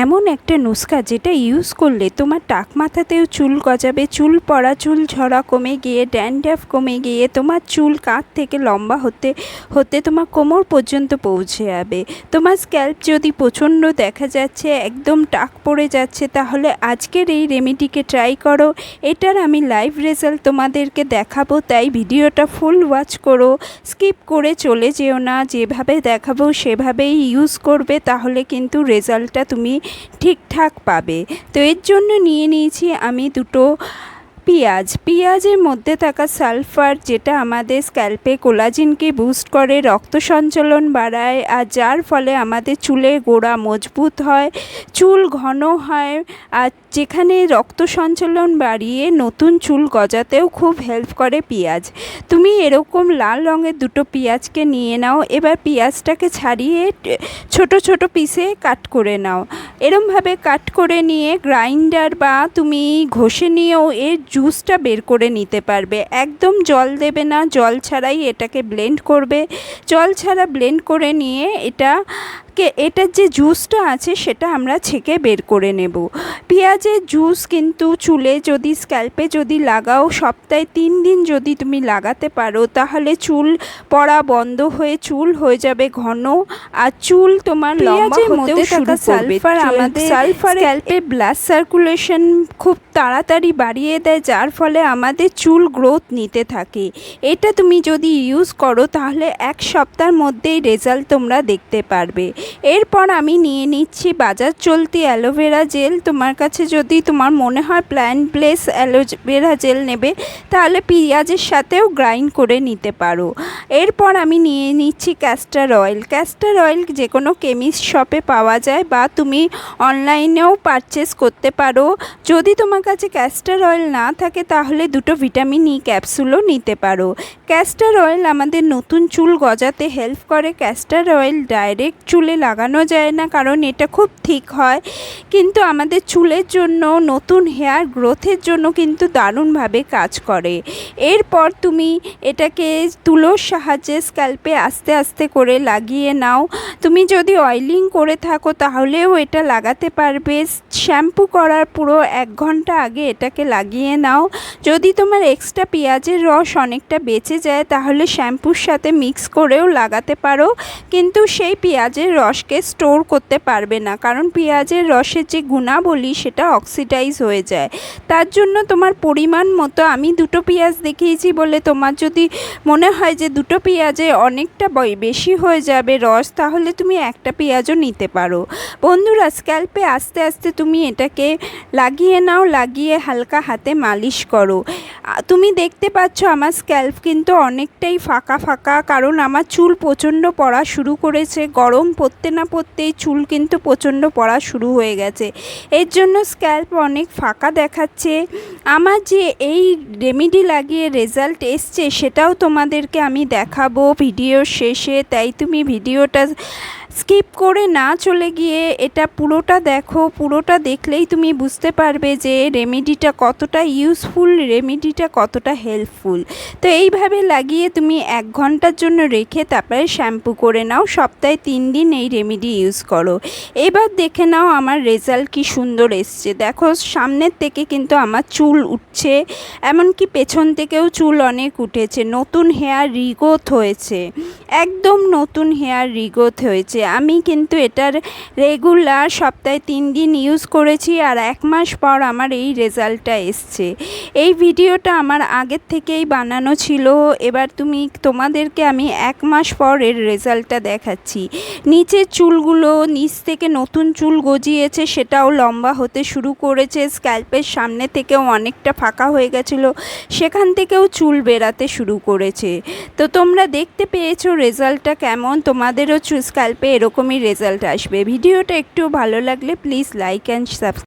এমন একটা নুস্খা যেটা ইউজ করলে তোমার টাক মাথাতেও চুল গজাবে, চুল পড়া, চুল ঝরা কমে গিয়ে, ড্যান্ড্রাফ কমে গিয়ে তোমার চুল কাঁধ থেকে লম্বা হতে হতে তোমার কোমর পর্যন্ত পৌঁছে যাবে। তোমার স্ক্যাল্প যদি প্রচণ্ড দেখা যাচ্ছে, একদম টাক পড়ে যাচ্ছে, তাহলে আজকের এই রেমেডিকে ট্রাই করো। এটার আমি লাইভ রেজাল্ট তোমাদেরকে দেখাবো, তাই ভিডিওটা ফুল ওয়াচ করো, স্কিপ করে চলে যেও না। যেভাবে দেখাবো সেভাবেই ইউজ করবে, তাহলে কিন্তু রেজাল্টটা তুমি ঠিকঠাক পাবে। তো এর জন্য নিয়ে নিয়েছি আমি দুটো পেঁয়াজের মধ্যে থাকা সালফার, যেটা আমাদের স্ক্যাল্পে কোলাজেনকে বুস্ট করে, রক্ত সঞ্চালন বাড়ায়, আর যার ফলে আমাদের চুলের গোড়া মজবুত হয়, চুল ঘন হয়, আর যেখানে রক্ত সঞ্চালন বাড়িয়ে নতুন চুল গজাতেও খুব হেল্প করে পেঁয়াজ। তুমি এরকম লাল রঙের দুটো পেঁয়াজকে নিয়ে নাও। এবার পেঁয়াজটাকে ছাড়িয়ে ছোট ছোট পিসে কাট করে নাও। এরমভাবে কাট করে নিয়ে গ্রাইন্ডার বা তুমি ঘষে নিয়েও এর জুসটা বের করে নিতে পারবে। একদম জল দেবে না, জল ছাড়াই এটাকে ব্লেন্ড করবে। জল ছাড়া ব্লেন্ড করে নিয়ে এটার যে জুসটা আছে সেটা আমরা ছেঁকে বের করে নেব। পেঁয়াজের জুস কিন্তু চুলে যদি স্ক্যাল্পে যদি লাগাও, সপ্তাহে 3 দিন যদি তুমি লাগাতে পারো, তাহলে চুল পড়া বন্ধ হয়ে চুল হয়ে যাবে ঘন, আর চুল তোমার লম্বা হতেও শুরু করবে। আমাদের স্ক্যাল্পে ব্লাড সার্কুলেশন খুব তাড়াতাড়ি বাড়িয়ে দেয়, যার ফলে আমাদের চুল গ্রোথ নিতে থাকে। এটা তুমি যদি ইউজ করো তাহলে 1 সপ্তাহের মধ্যেই রেজাল্ট তোমরা দেখতে পারবে। এরপর আমি নিয়ে নিচ্ছি বাজার চলতি অ্যালোভেরা জেল। তোমার কাছে যদি তোমার মনে হয় প্ল্যান্ট বেস অ্যালোভেরা জেল নেবে, তাহলে পেঁয়াজের সাথেও গ্রাইন্ড করে নিতে পারো। এরপর আমি নিয়ে নিচ্ছি ক্যাস্টর অয়েল। ক্যাস্টর অয়েল যে কোনো কেমিস্ট শপে পাওয়া যায়, বা তুমি অনলাইনেও পারচেস করতে পারো। যদি তোমার কাছে ক্যাস্টর অয়েল না থাকে, তাহলে দুটো ভিটামিন ই ক্যাপসুলও নিতে পারো। ক্যাস্টর অয়েল আমাদের নতুন চুল গজাতে হেল্প করে। ক্যাস্টর অয়েল ডাইরেক্ট চুলে লাগানো যায় না, কারণ এটা খুব থিক হয়, কিন্তু আমাদের চুলের জন্য, নতুন হেয়ার গ্রোথের জন্য কিন্তু দারুণভাবে কাজ করে। এরপর তুমি এটাকে তুলোর সাহায্যে স্ক্যাল্পে আস্তে আস্তে করে লাগিয়ে নাও। তুমি যদি অয়েলিং করে থাকো তাহলেও এটা লাগাতে পারবে। শ্যাম্পু করার পুরো 1 ঘন্টা আগে এটাকে লাগিয়ে নাও। যদি তোমার এক্সট্রা পেঁয়াজের রস অনেকটা বেঁচে যায়, তাহলে শ্যাম্পুর সাথে মিক্স করেও লাগাতে পারো, কিন্তু সেই পেঁয়াজের রসকে স্টোর করতে পারবে না, কারণ পেঁয়াজের রসের যে গুণাবলী সেটা অক্সিডাইজ হয়ে যায়। তার জন্য তোমার পরিমাণ মতো, আমি দুটো পেঁয়াজ দেখিয়েছি বলে তোমার যদি মনে হয় যে দুটো পেঁয়াজে অনেকটা বেশি হয়ে যাবে রস, তাহলে তুমি একটা পেঁয়াজও নিতে পারো। বন্ধুরা, স্ক্যাল্পে আস্তে আস্তে তুমি এটাকে লাগিয়ে নাও, লাগিয়ে হালকা হাতে মালিশ করো। তুমি দেখতে পাচ্ছ আমার স্ক্যাল্প কিন্তু অনেকটাই ফাঁকা ফাঁকা, কারণ আমার চুল প্রচণ্ড পড়া শুরু করেছে। গরম পড়তে না পড়তেই চুল কিন্তু প্রচণ্ড পড়া শুরু হয়ে গেছে, এর জন্য স্ক্যাল্প অনেক ফাঁকা দেখাচ্ছে। আমার যে এই রেমেডি লাগিয়ে রেজাল্ট এসছে, সেটাও তোমাদেরকে আমি দেখাবো ভিডিওর শেষে, তাই তুমি ভিডিওটা স্কিপ করে না চলে গিয়ে এটা পুরোটা দেখো। পুরোটা দেখলেই তুমি বুঝতে পারবে যে রেমেডিটা কতটা ইউজফুল, রেমেডিটা কতটা হেল্পফুল। তো এইভাবে লাগিয়ে তুমি 1 ঘন্টার জন্য রেখে তারপরে শ্যাম্পু করে নাও। সপ্তাহে 3 দিন এই রেমেডি ইউজ করো। এবার দেখে নাও আমার রেজাল্ট কি সুন্দর এসছে। দেখো, সামনের থেকে কিন্তু আমার চুল উঠছে, এমনকি পেছন থেকেও চুল অনেক উঠেছে, নতুন হেয়ার রিগ্রোথ হয়েছে, একদম নতুন হেয়ার রিগ্রোথ হয়েছে। আমি কিন্তু এটার রেগুলার সপ্তাহে 3 দিন ইউজ করেছি, আর 1 মাস পর আমার এই রেজাল্টটা এসছে। এই ভিডিওটা আমার আগের থেকেই বানানো ছিল। এবার তোমাদেরকে আমি 1 মাস পর এর রেজাল্টটা দেখাচ্ছি। নিচের চুলগুলো, নিচ থেকে নতুন চুল গজিয়েছে, সেটাও লম্বা হতে শুরু করেছে। স্ক্যাল্পের সামনে থেকেও অনেকটা ফাঁকা হয়ে গেছিলো, সেখান থেকেও চুল বেরাতে শুরু করেছে। তো তোমরা দেখতে পেয়েছো রেজাল্টটা কেমন। তোমাদেরও স্ক্যাল্পে এরকমই রেজাল্ট আসবে। ভিডিওটা একটু ভালো লাগলে প্লিজ লাইক অ্যান্ড সাবস্ক্রাইব।